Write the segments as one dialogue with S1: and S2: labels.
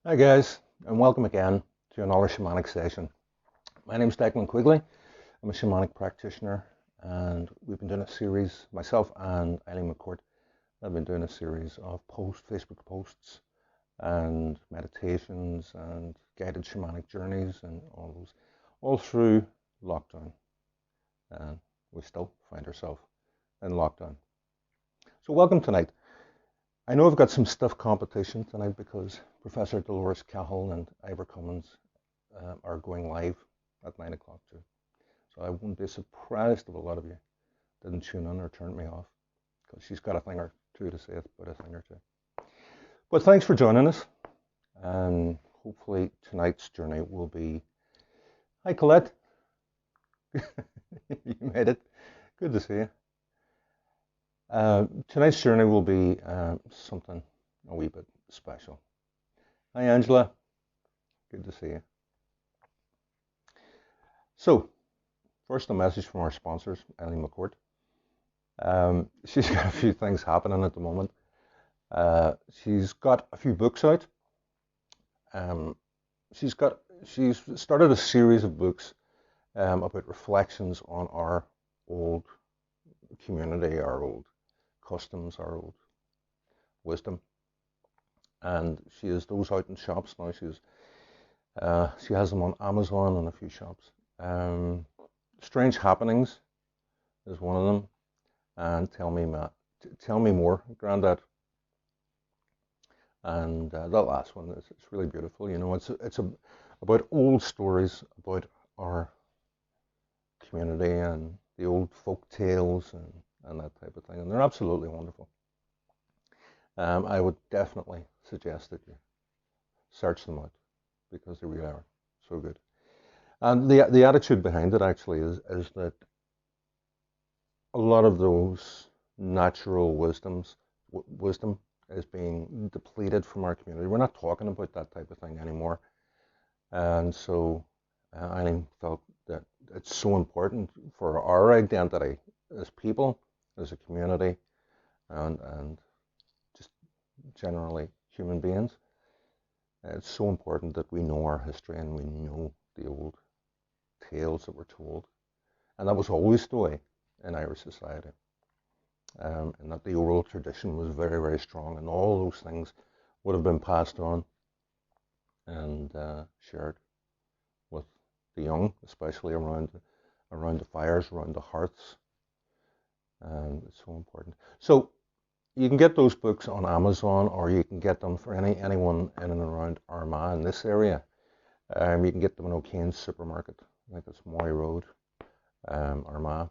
S1: Hi guys, and welcome again to another shamanic session. My name is Declan Quigley. I'm a shamanic practitioner, and we've been doing a series, myself and Eileen McCourt, I've been doing a series of Facebook posts and meditations and guided shamanic journeys and all those, all through lockdown. And we still find ourselves in lockdown. So welcome tonight. I know I've got some stiff competition tonight because Professor Dolores Cahill and Ivor Cummins are going live at 9 o'clock too. So I wouldn't be surprised if a lot of you didn't tune in or turned me off because she's got a thing or two to say about a thing or two. But thanks for joining us, and hopefully tonight's journey will be... Hi Colette, you made it. Good to see you. Tonight's journey will be something a wee bit special. Hi Angela, good to see you. So, first a message from our sponsors, Eileen McCourt. She's got a few things happening at the moment. She's got a few books out. She's started a series of books about reflections on our old community, our old customs, our old wisdom, and she has those out in shops now. She has them on Amazon and a few shops. Strange Happenings is one of them, and Tell Me More, Grandad. And that last one is it's really beautiful. You know, it's about old stories about our community and the old folk tales and that type of thing, and they're absolutely wonderful. I would definitely suggest that you search them out because they really are so good. And the attitude behind it actually is that a lot of those natural wisdom is being depleted from our community. We're not talking about that type of thing anymore, and so I felt that it's so important for our identity as people, as a community, and just generally human beings. It's so important that we know our history and we know the old tales that were told. And that was always the way in Irish society. And that the oral tradition was very, very strong, and all those things would have been passed on and shared with the young, especially around the fires, around the hearths. And it's so important. So you can get those books on Amazon, or you can get them for anyone in and around Armagh in this area. You can get them in O'Kane's supermarket. I think it's Moy Road, Armagh,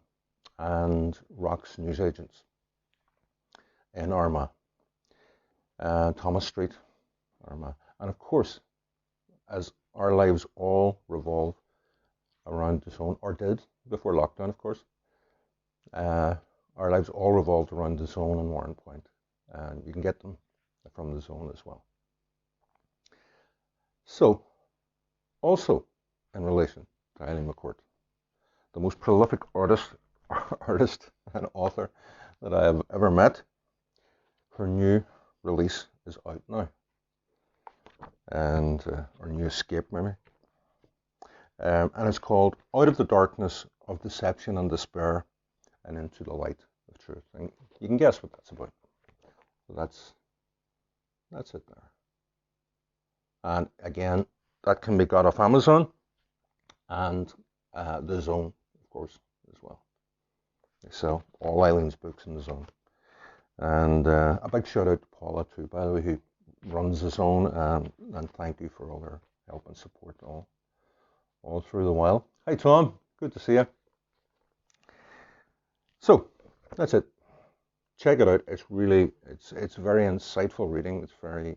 S1: and Rock's Newsagents in Armagh, Thomas Street, Armagh. And of course, as our lives all revolve around the zone, or did before lockdown, of course, our lives all revolved around the zone and Warren Point, and you can get them from the zone as well. So, also in relation to Eileen McCourt, the most prolific artist and author that I have ever met, her new release is out now, and or new escape maybe, and it's called Out of the Darkness of Deception and Despair and Into the Light of Truth. And you can guess what that's about. So that's it there. And again, that can be got off Amazon and the Zone, of course, as well. They sell all Eileen's books in the Zone. And a big shout out to Paula too, by the way, who runs the Zone, and thank you for all their help and support all through the while. Hi Tom, good to see you. So that's it. Check it out. It's really it's very insightful reading. It's very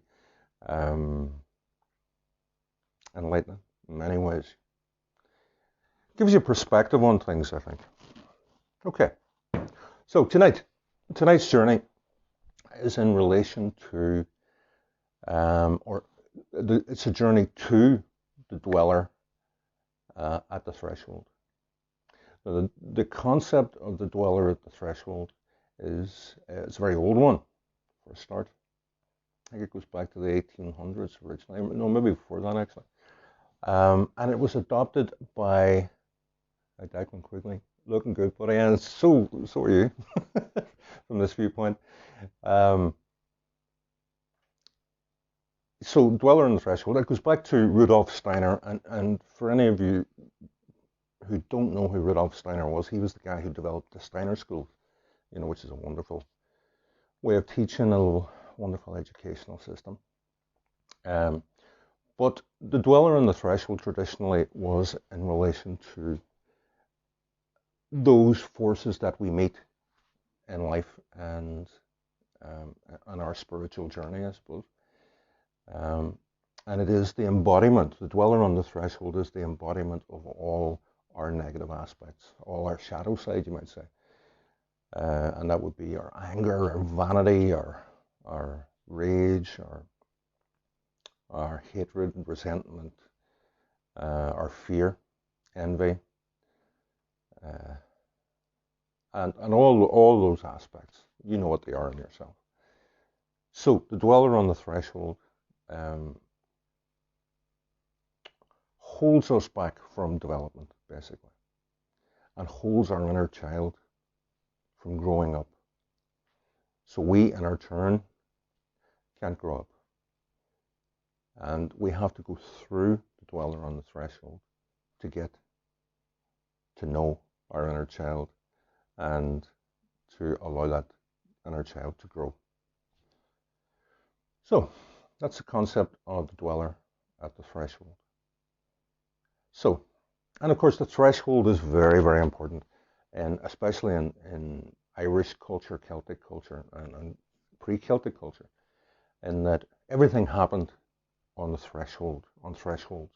S1: enlightening in many ways. Gives you perspective on things, I think. Okay. So tonight's journey is in relation to it's a journey to the dweller at the threshold. The concept of the dweller at the threshold is it's a very old one for a start. I think it goes back to the 1800s originally. No, maybe before that actually. And it was adopted by Declan Quigley. Looking good, buddy, and so are you from this viewpoint. Um, so Dweller on the Threshold, it goes back to Rudolf Steiner, and for any of you who don't know who Rudolf Steiner was, he was the guy who developed the Steiner School, which is a wonderful way of teaching, a wonderful educational system. But the Dweller on the Threshold traditionally was in relation to those forces that we meet in life and on our spiritual journey, I suppose. And it is the embodiment, the Dweller on the Threshold is the embodiment of all our negative aspects, all our shadow side, you might say. And that would be our anger, our vanity, our rage, our hatred and resentment, our fear, envy, and all those aspects. You know what they are in yourself. So the Dweller on the Threshold holds us back from development, basically, and holds our inner child from growing up. So we, in our turn, can't grow up. And we have to go through the Dweller on the Threshold to get to know our inner child and to allow that inner child to grow. So that's the concept of the Dweller at the Threshold. So, and of course the threshold is very, very important, and especially in Irish culture, Celtic culture, and pre-Celtic culture, in that everything happened on the threshold, on thresholds.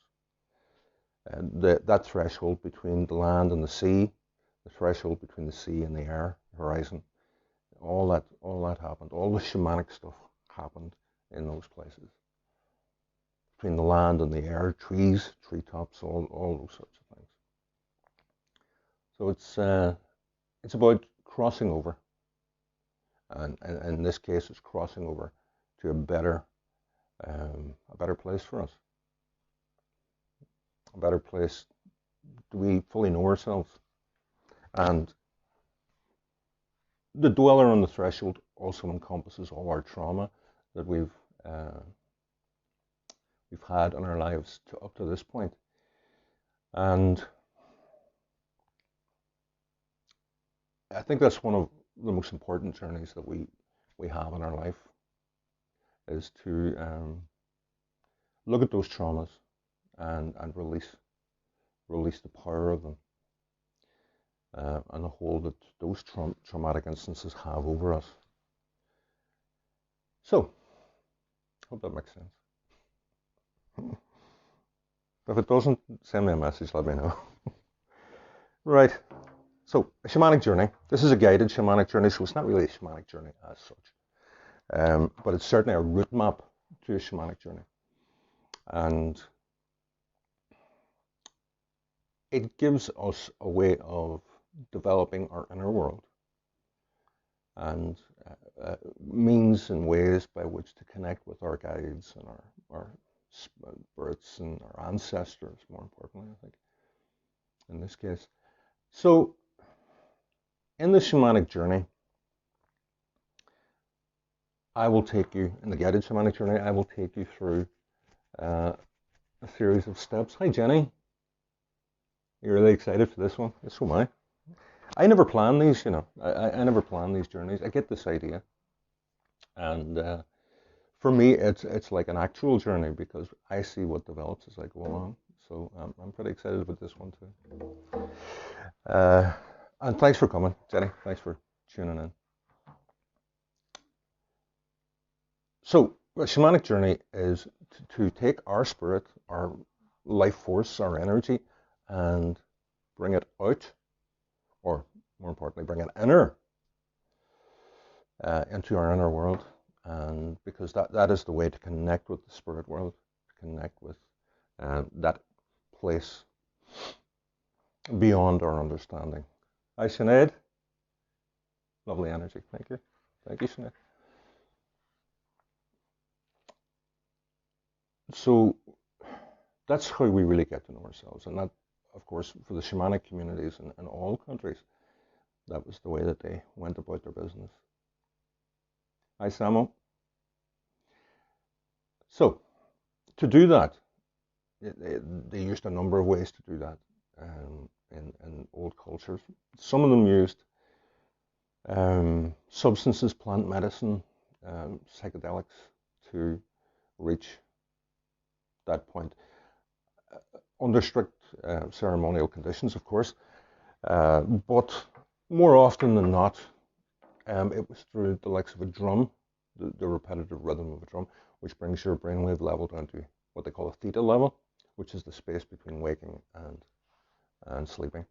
S1: And that threshold between the land and the sea, the threshold between the sea and the air, horizon, all that happened. All the shamanic stuff happened in those places. Between the land and the air, trees, treetops, all those sorts of things. So it's about crossing over, and in this case, it's crossing over to a better place for us, a better place. Do we fully know ourselves? And the Dweller on the Threshold also encompasses all our trauma that we've had in our lives up to this point. And I think that's one of the most important journeys that we have in our life, is to look at those traumas and release the power of them, and the hold that those traumatic instances have over us. So, hope that makes sense. If it doesn't, send me a message, let me know. Right, so a shamanic journey. This is a guided shamanic journey, so it's not really a shamanic journey as such, but it's certainly a route map to a shamanic journey. And it gives us a way of developing our inner world, and means and ways by which to connect with our guides and our spirits and our ancestors, more importantly, I think, in this case. So, in the shamanic journey, I will take you, in the guided shamanic journey, I will take you through a series of steps. Hi, Jenny. You're really excited for this one? So am I. I never plan these, I never plan these journeys. I get this idea, and for me, it's like an actual journey, because I see what develops as I go along. So I'm pretty excited about this one too. And thanks for coming, Jenny. Thanks for tuning in. So a shamanic journey is to take our spirit, our life force, our energy, and bring it out, or more importantly, bring it into our inner world. And because that is the way to connect with the spirit world, to connect with that place beyond our understanding. Hi, Sinead. Lovely energy. Thank you. Thank you, Sinead. So that's how we really get to know ourselves. And that, of course, for the shamanic communities in all countries, that was the way that they went about their business. Hi, Samo. So, to do that, they used a number of ways to do that in old cultures. Some of them used substances, plant medicine, psychedelics to reach that point. Under strict ceremonial conditions, of course, but more often than not, it was through the likes of a drum, the repetitive rhythm of a drum, which brings your brainwave level down to what they call a theta level, which is the space between waking and sleeping,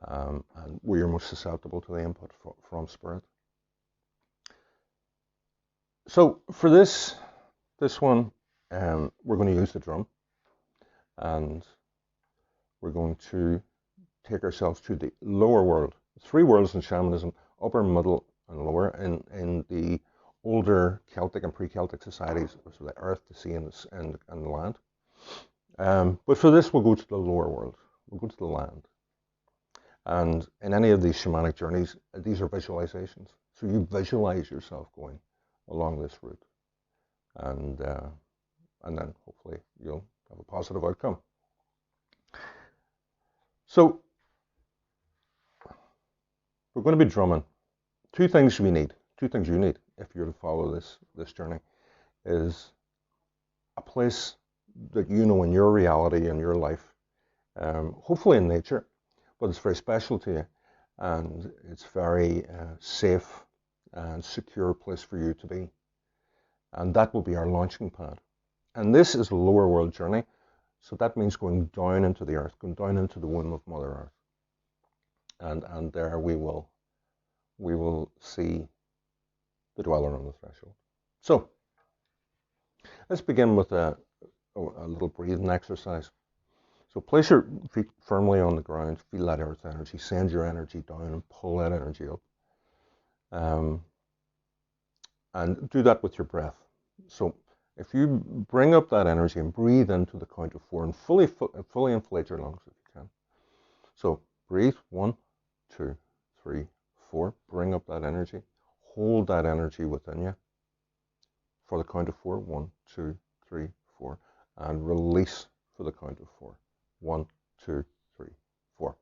S1: and where you're most susceptible to the input from spirit. So for this one, we're going to use the drum, and we're going to take ourselves to the lower world. 3 worlds in shamanism: upper, middle, and lower. In the older Celtic and pre-Celtic societies, so the earth, the sea, and the land. But for this, we'll go to the lower world. We'll go to the land. And in any of these shamanic journeys, these are visualizations. So you visualize yourself going along this route, and then hopefully you'll have a positive outcome. So we're going to be drumming. 2 things you need if you're to follow this journey is a place that you know in your reality, in your life, hopefully in nature, but it's very special to you, and it's very safe and secure place for you to be. And that will be our launching pad. And this is a lower world journey, so that means going down into the earth, going down into the womb of Mother Earth. And there we will see the dweller on the threshold. So let's begin with a little breathing exercise. So place your feet firmly on the ground, feel that earth energy, send your energy down and pull that energy up. And do that with your breath. So if you bring up that energy and breathe into the count of 4 and fully inflate your lungs if you can. So breathe, 1, 2, 3, 4. Bring up that energy. Hold that energy within you for the count of 4. 1, 2, 3, 4. And release for the count of 4. 1, 2, 3, 4.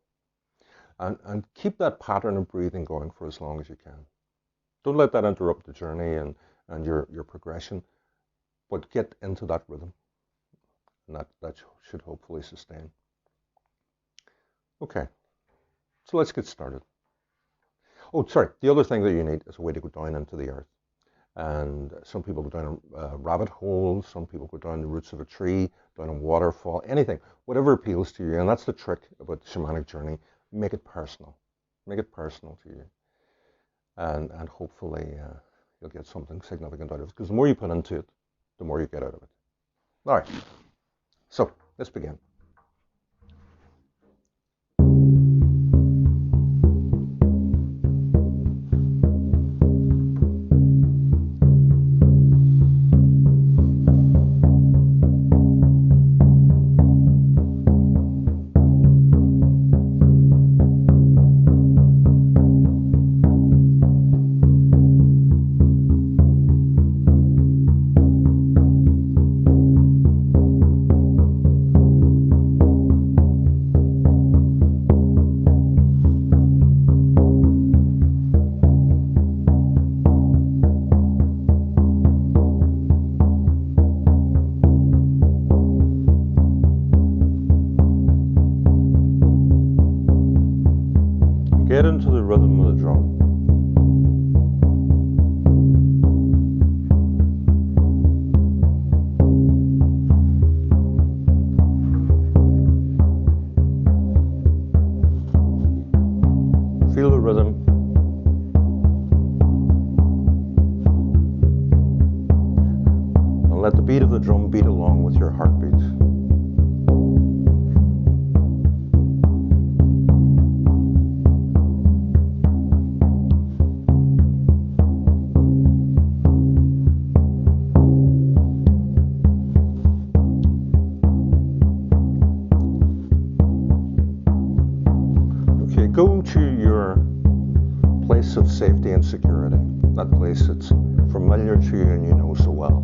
S1: And keep that pattern of breathing going for as long as you can. Don't let that interrupt the journey and your progression, but get into that rhythm. And that should hopefully sustain. Okay, so let's get started. Oh, sorry, the other thing that you need is a way to go down into the earth. And some people go down a rabbit hole, some people go down the roots of a tree, down a waterfall, anything, whatever appeals to you. And that's the trick about the shamanic journey. Make it personal. Make it personal to you. And hopefully you'll get something significant out of it. Because the more you put into it, the more you get out of it. All right, so let's begin. Get into the rhythm of the drum. Feel the rhythm. And let the beat of the drum beat along with your heartbeat. to your place of safety and security, that place that's familiar to you and you know so well.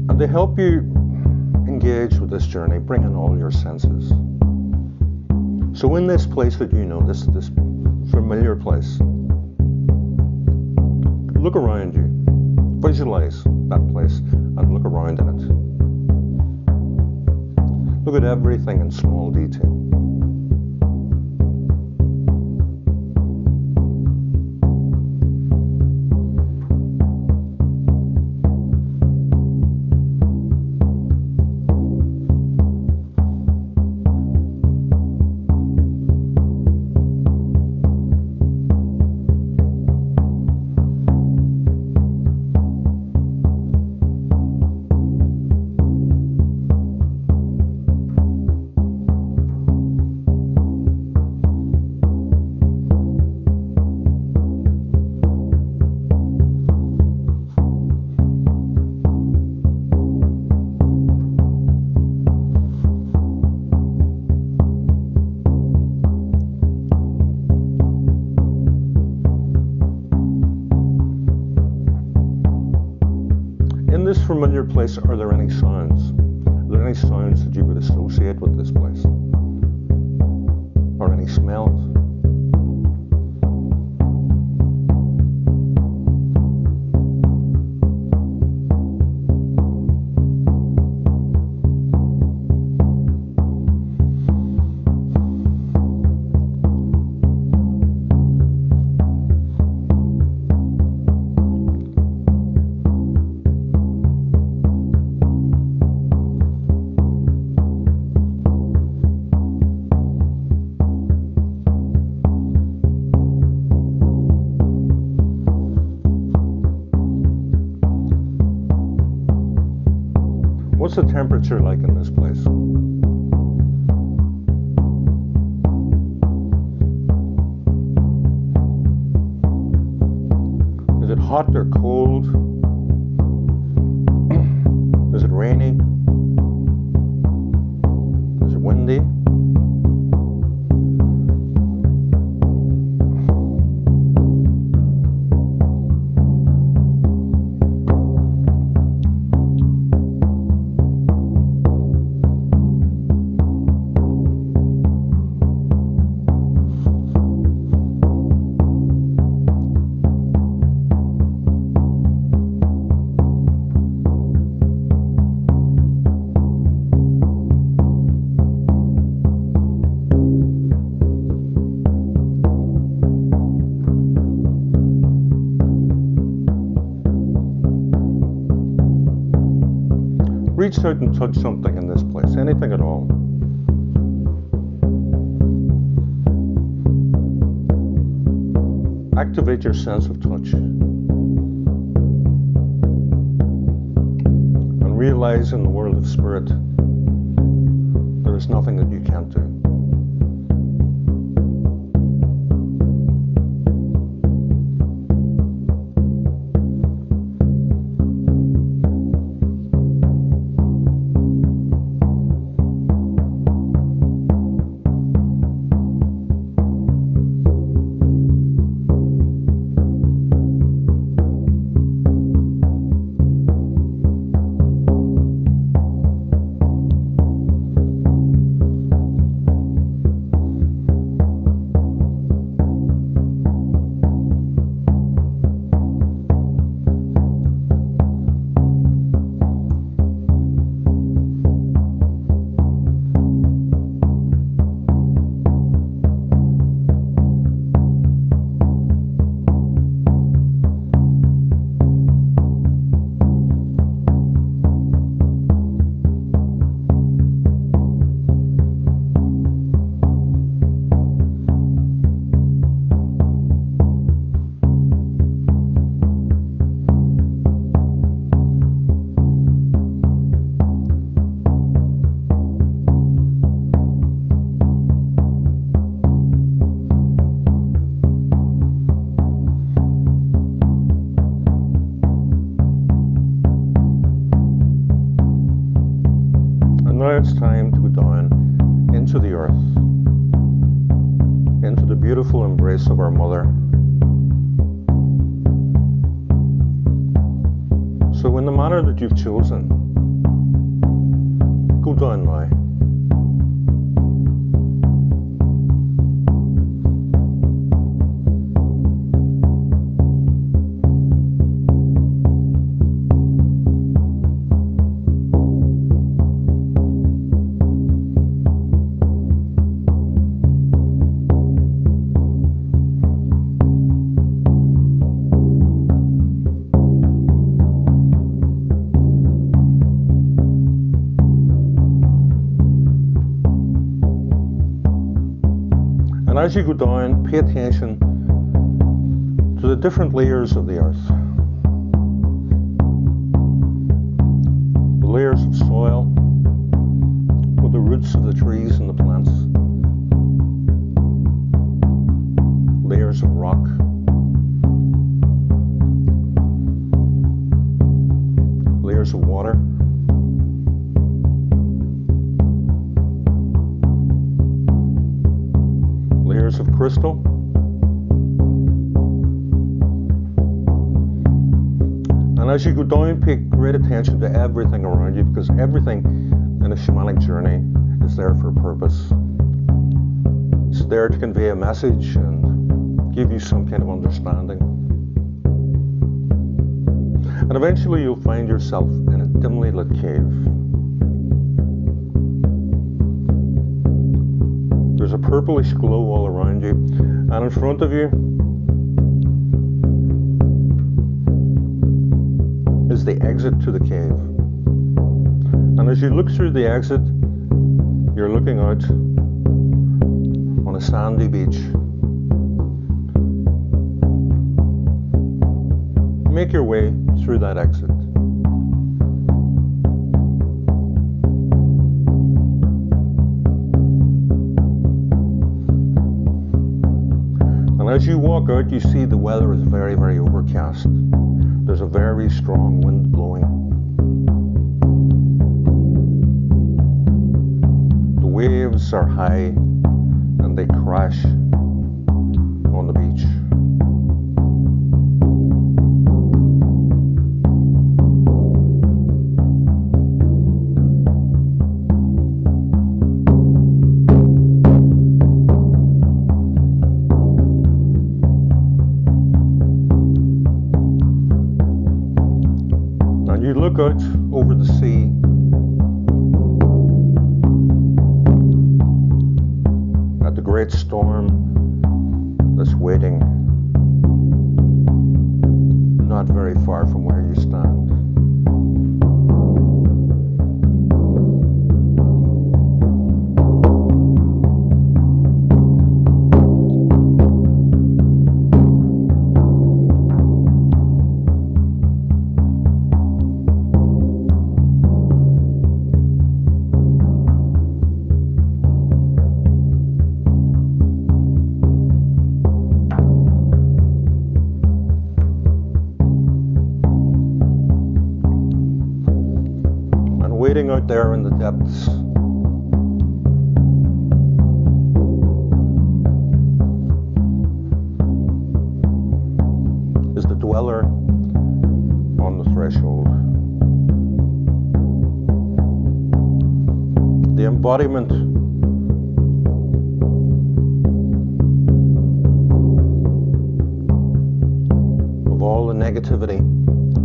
S1: And to help you engage with this journey, bring in all your senses. So in this place that you know, this familiar place, look around you, visualize that place and look around in it. Look at everything in small detail. In this familiar place, are there any sounds? Are there any sounds that you would associate with this place? Or any smells? What's the temperature like in this place? Is it hot or cold? Is it rainy? Is it windy? Reach out and touch something in this place, anything at all. Activate your sense of touch. And realize in the world of spirit, there is nothing that you can't do. now it's time to go down into the earth, into the beautiful embrace of our mother. So in the manner that you've chosen, go down now. And as you go down, pay attention to the different layers of the earth. The layers of soil, with the roots of the trees and the plants. Layers of rock. Layers of water. Layers of crystal. And as you go down, pay great attention to everything around you, because everything in a shamanic journey is there for a purpose. It's there to convey a message and give you some kind of understanding. And eventually you'll find yourself in a dimly lit cave. There's a purplish glow all around you, and in front of you is the exit to the cave. And as you look through the exit, you're looking out on a sandy beach. Make your way through that exit. And as you walk out, you see the weather is very, very overcast. There's a very strong wind blowing. The waves are high and they crash on the beach. You look out over the sea, at the great storm that's waiting not very far from where you stand. Waiting out there in the depths is the dweller on the threshold, the embodiment of all the negativity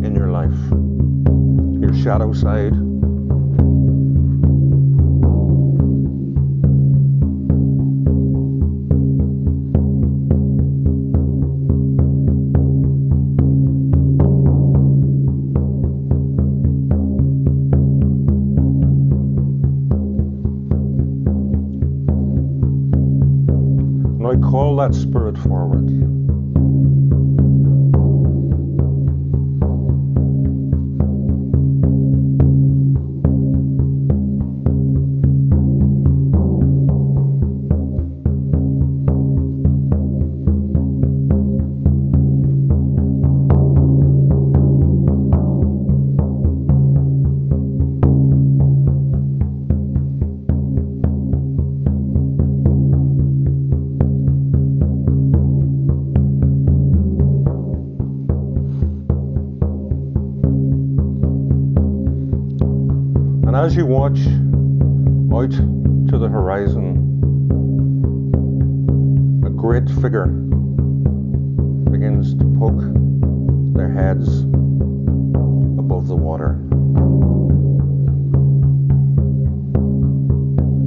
S1: in your life, your shadow side. Now call that spirit forward. And as you watch out to the horizon, a great figure begins to poke their heads above the water.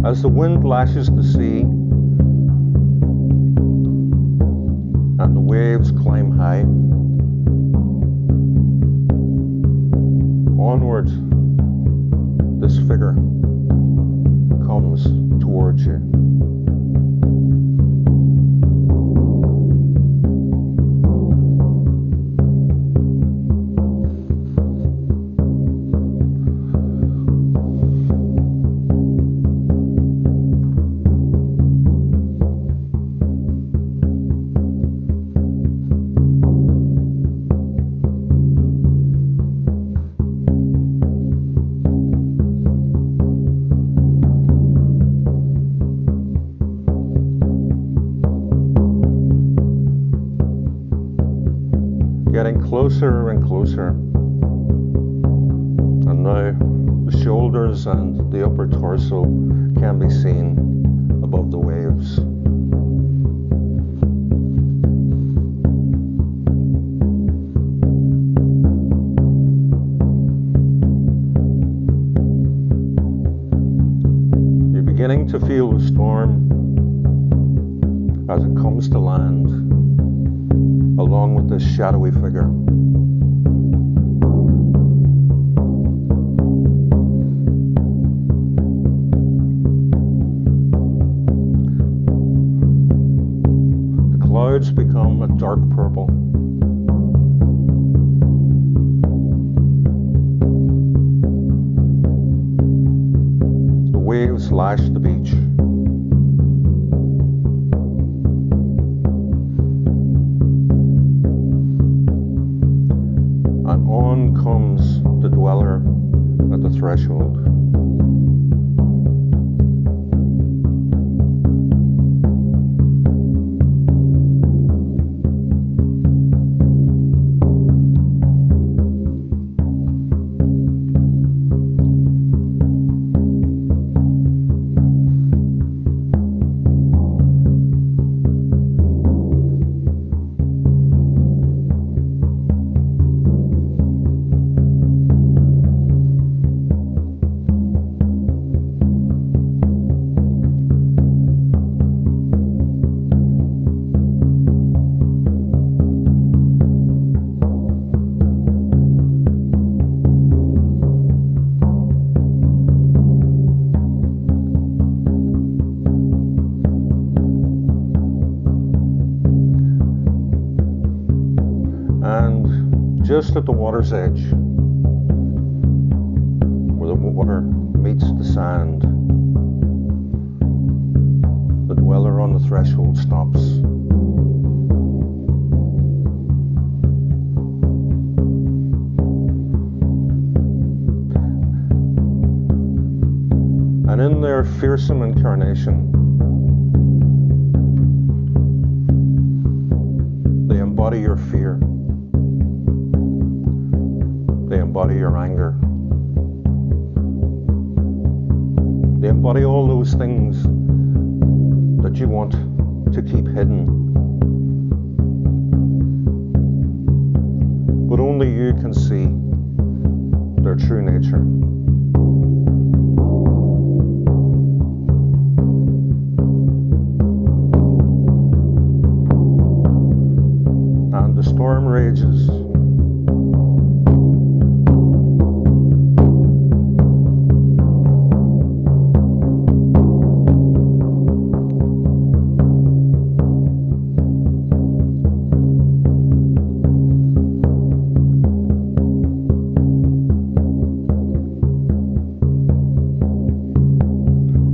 S1: As the wind lashes the sea and the waves climb high, onward this figure comes towards you. Getting closer and closer, and now the shoulders and the upper torso can be seen above the waves. You're beginning to feel the storm as it comes to land, along with this shadowy figure. The clouds become a dark purple. The waves lash the beach. On comes the dweller at the threshold. And just at the water's edge, where the water meets the sand, the dweller on the threshold stops. And in their fearsome incarnation, they embody your fear. They embody your anger. They embody all those things that you want to keep hidden. But only you can see their true nature. And the storm rages.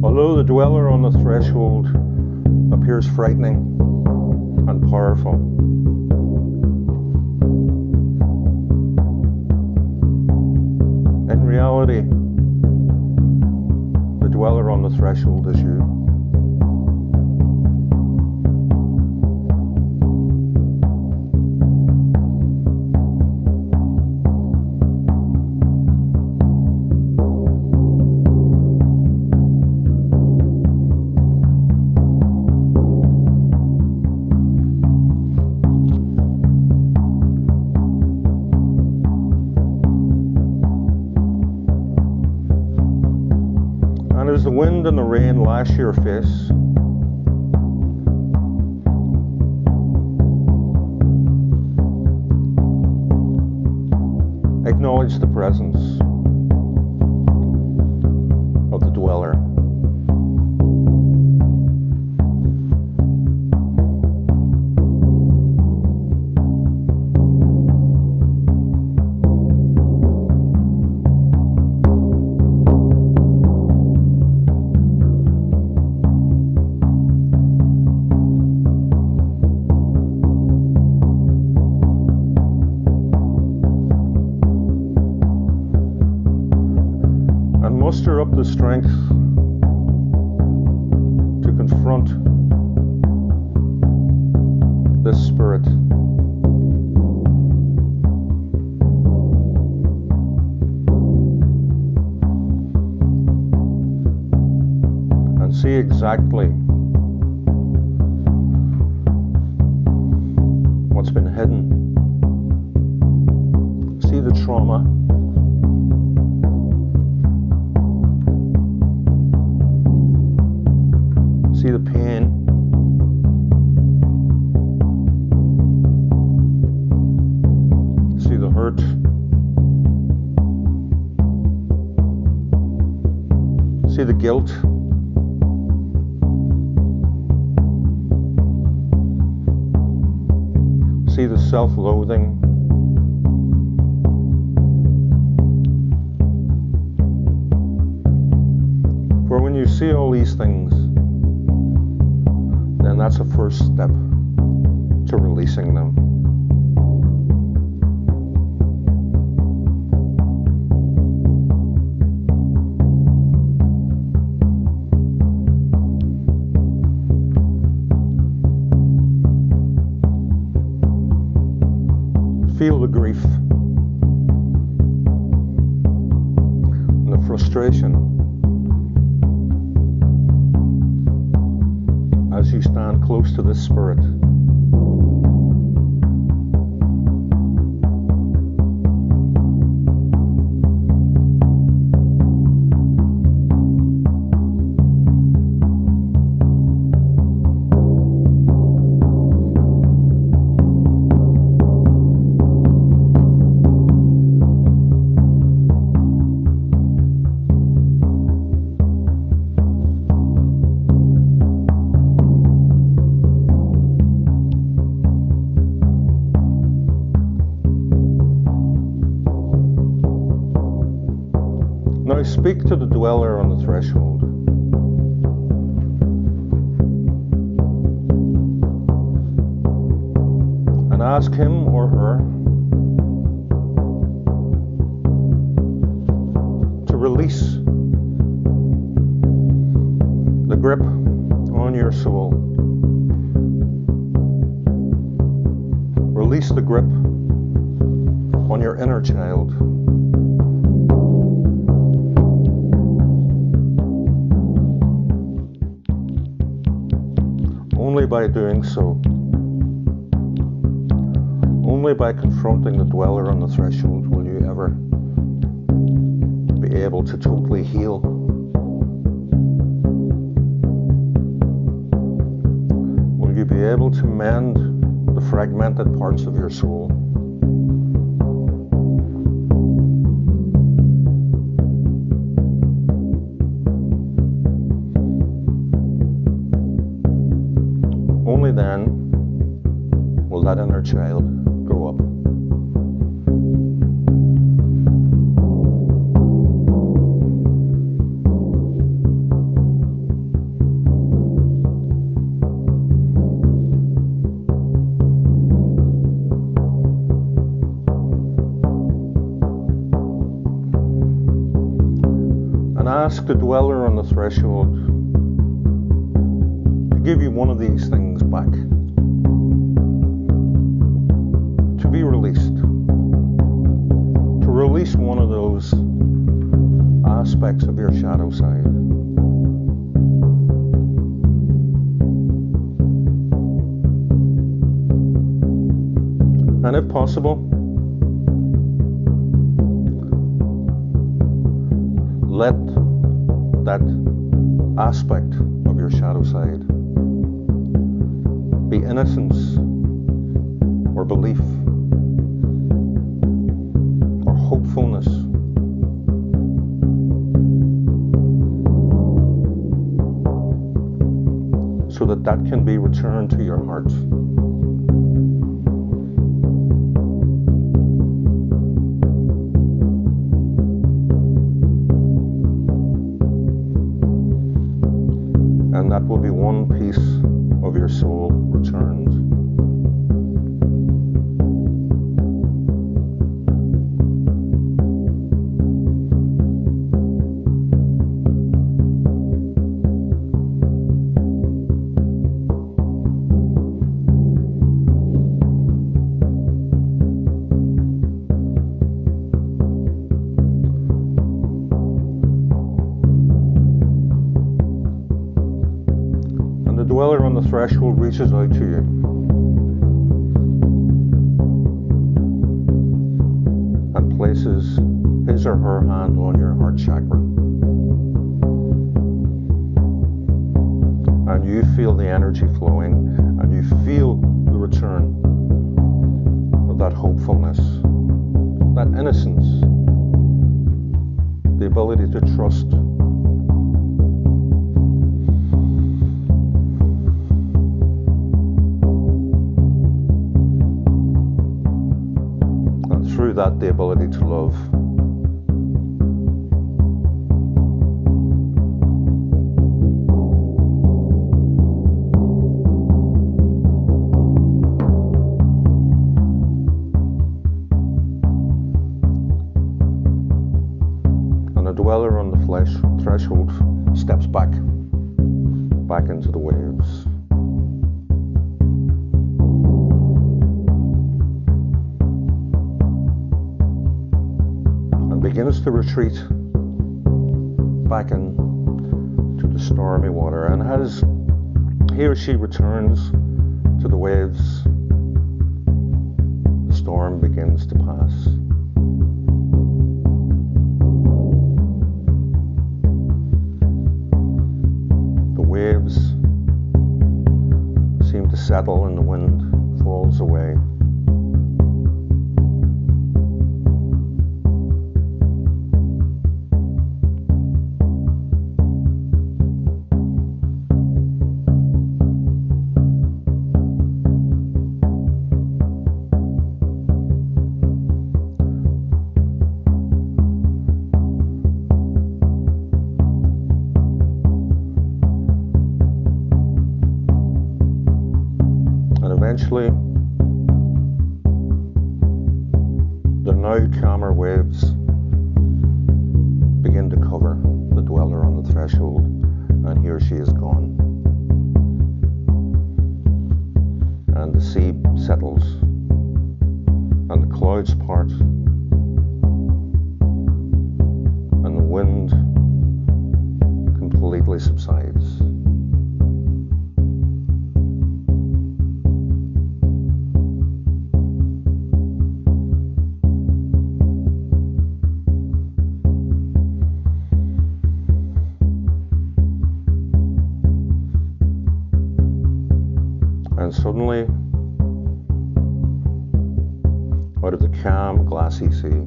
S1: Although the dweller on the threshold appears frightening and powerful, in reality, the dweller on the threshold is you. as the wind and the rain lash your face, acknowledge the presence of the dweller. Muster up the strength to confront this spirit. And see exactly what's been hidden. See the trauma. See the pain. See the hurt. See the guilt. See the self-loathing. For when you see all these things, then that's a first step to releasing them. Feel the grief and the frustration as you stand close to this spirit. Now speak to the dweller on the threshold. And ask him or her to release the grip on your soul. Release the grip on your inner child. Only by doing so, only by confronting the dweller on the threshold will you ever be able to totally heal. Will you be able to mend the fragmented parts of your soul? Only then will that inner child grow up. And ask the dweller on the threshold to give you one of these things back, to be released, to release one of those aspects of your shadow side. And if possible, let that aspect of your shadow side, be innocence or belief or hopefulness. So that can be returned to your heart. And that will be one piece of your soul returned. The dweller on the threshold reaches out to you and places his or her hand on your heart chakra, and you feel the energy flowing, and you feel the return of that hopefulness, that innocence, the ability to trust. Through that, the ability to love. And the dweller on the threshold steps back into the waves. Begins to retreat back into the stormy water, and as he or she returns to the waves, the storm begins to pass. The waves seem to settle and the wind falls away. Eventually, the now calmer waves begin to cover the dweller on the threshold, and he or she is gone. And the sea settles, and the clouds part, and the wind completely subsides. And suddenly, out of the calm, glassy sea,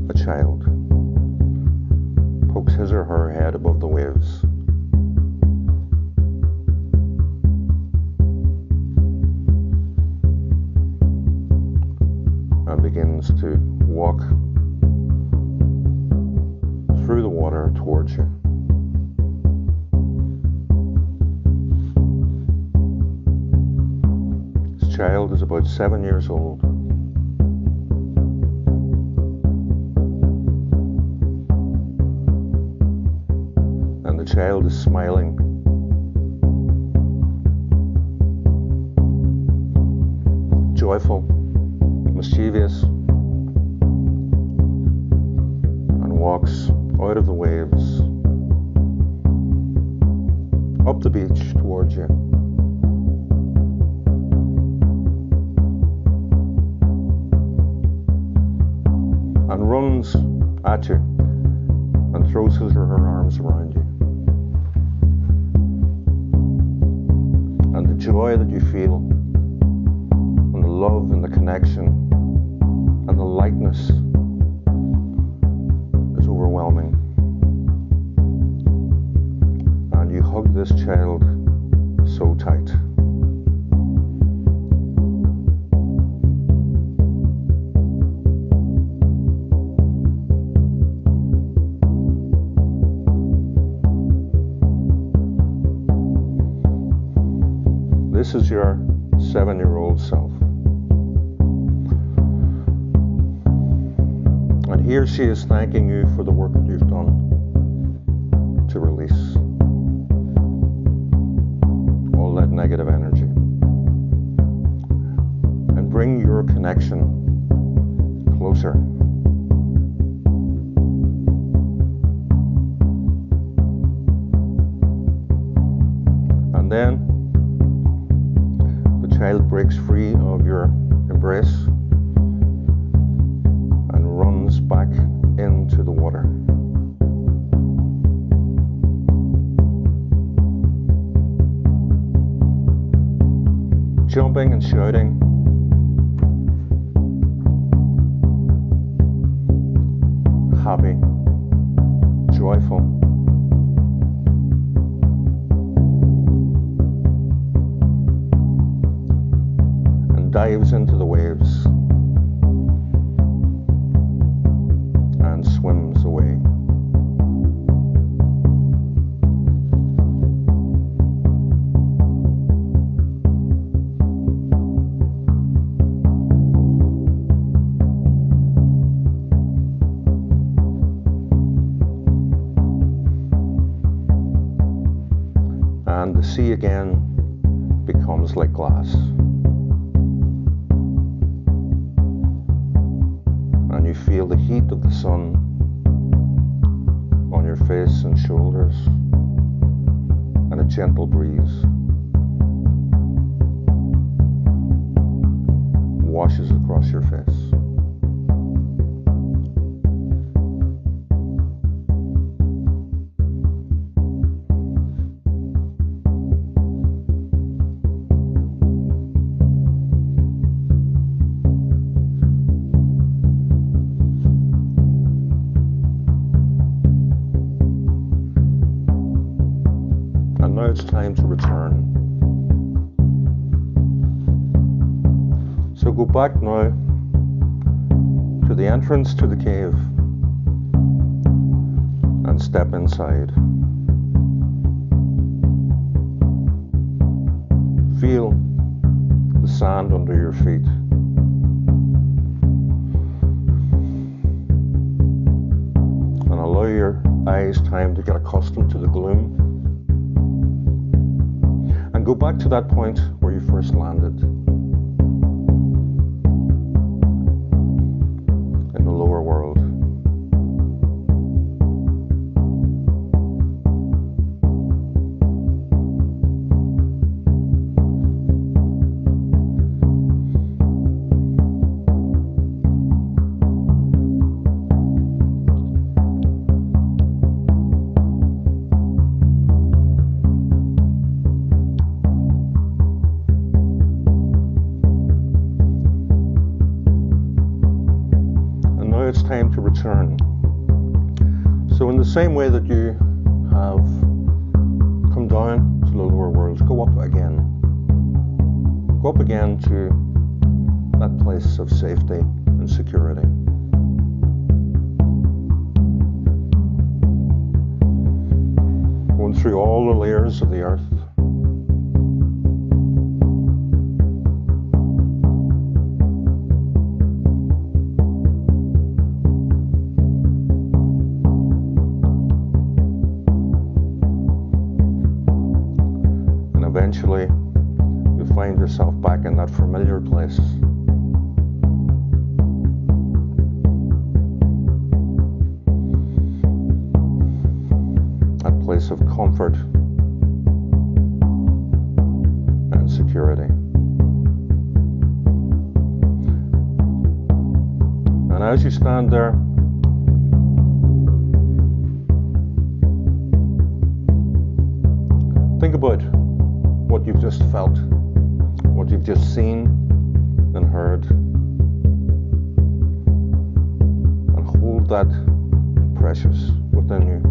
S1: a child pokes his or her head above the waves. And begins to walk through the water towards you. Child is about 7 years old. And the child is smiling. Joyful, mischievous, and walks out of the waves, up the beach towards you. And runs at you and throws his or her arms around you. And the joy that you feel, and the love and the connection, and the lightness is overwhelming. And you hug this child so tight. This is your 7-year-old self. And here she is thanking you for the work that you've done to release all that negative energy and bring your connection closer. And then child breaks free of your embrace and runs back into the water. Jumping and shouting, happy, joyful. Dives into the waves and swims away. And the sea again becomes like glass. You feel the heat of the sun on your face and shoulders, and a gentle breeze washes across your face. Now it's time to return. So go back now to the entrance to the cave and step inside. Feel the sand under your feet. And allow your eyes time to get accustomed to the gloom. Go back to that point where you first landed, in the lower world. It's time to return. So in the same way that you have come down to the lower worlds, go up again. Go up again to that place of safety and security. Going through all the layers of the earth. Eventually, you find yourself back in that familiar place. That place of comfort and security. And as you stand there, think about what you've just felt, what you've just seen and heard, and hold that precious within you.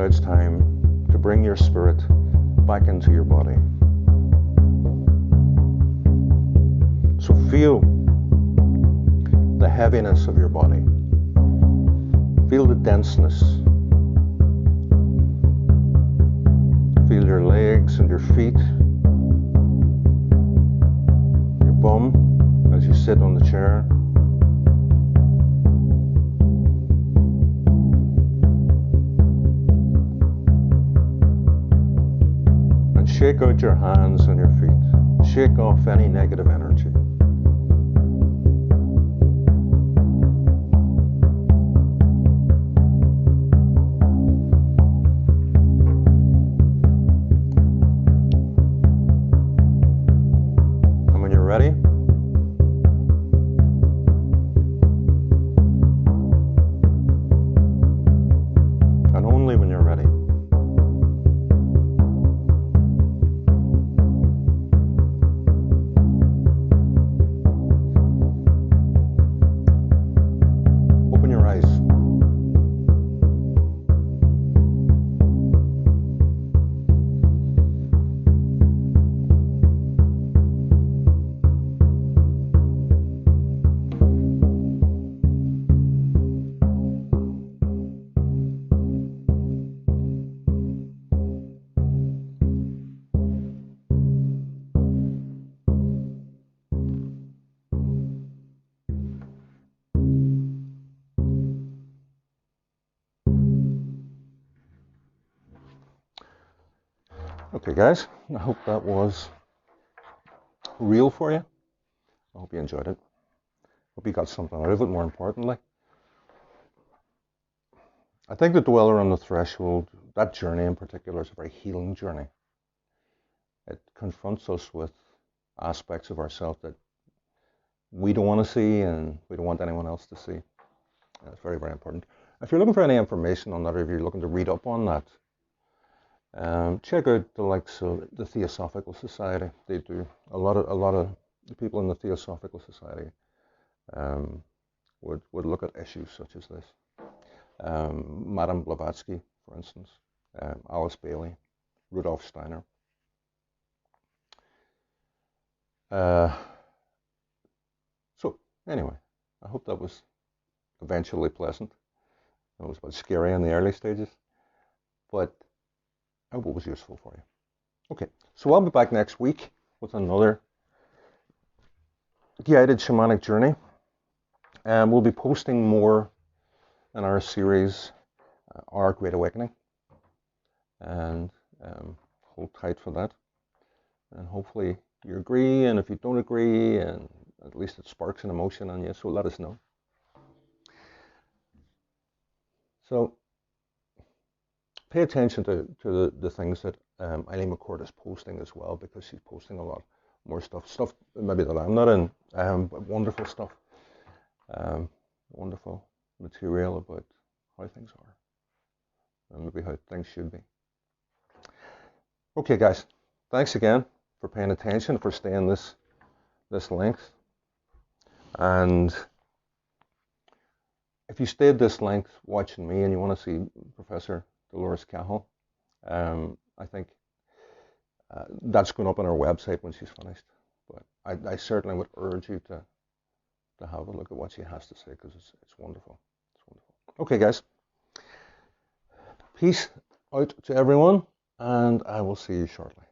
S1: It's time to bring your spirit back into your body. So feel the heaviness of your body. Feel the denseness. Feel your legs and your feet, your bum as you sit on the chair. Shake out your hands and your feet. Shake off any negative energy. And when you're ready, and only when you're ready, okay guys, I hope that was real for you. I hope you enjoyed it. Hope you got something out of it, more importantly. I think the Dweller on the Threshold, that journey in particular, is a very healing journey. It confronts us with aspects of ourselves that we don't want to see and we don't want anyone else to see. It's very, very important. If you're looking for any information on that, or if you're looking to read up on that, check out the likes of the Theosophical Society. They do a lot of the people in the Theosophical Society would look at issues such as this. Madame Blavatsky, for instance, Alice Bailey, Rudolf Steiner. So anyway, I hope that was eventually pleasant. It was a bit scary in the early stages, but I hope it was useful for you. Okay, so I'll be back next week with another guided shamanic journey, and we'll be posting more in our series, Our Great Awakening, and hold tight for that. And hopefully you agree, and if you don't agree, and at least it sparks an emotion on you, so let us know. So pay attention to the things that Eileen McCord is posting as well, because she's posting a lot more stuff maybe that I'm not in, but wonderful stuff, wonderful material about how things are, and maybe how things should be. Okay guys, thanks again for paying attention, for staying this length, and if you stayed this length watching me and you want to see Professor Dolores Cahill, I think that's going up on our website when she's finished. But I certainly would urge you to have a look at what she has to say, because it's wonderful. It's wonderful. Okay, guys. Peace out to everyone, and I will see you shortly.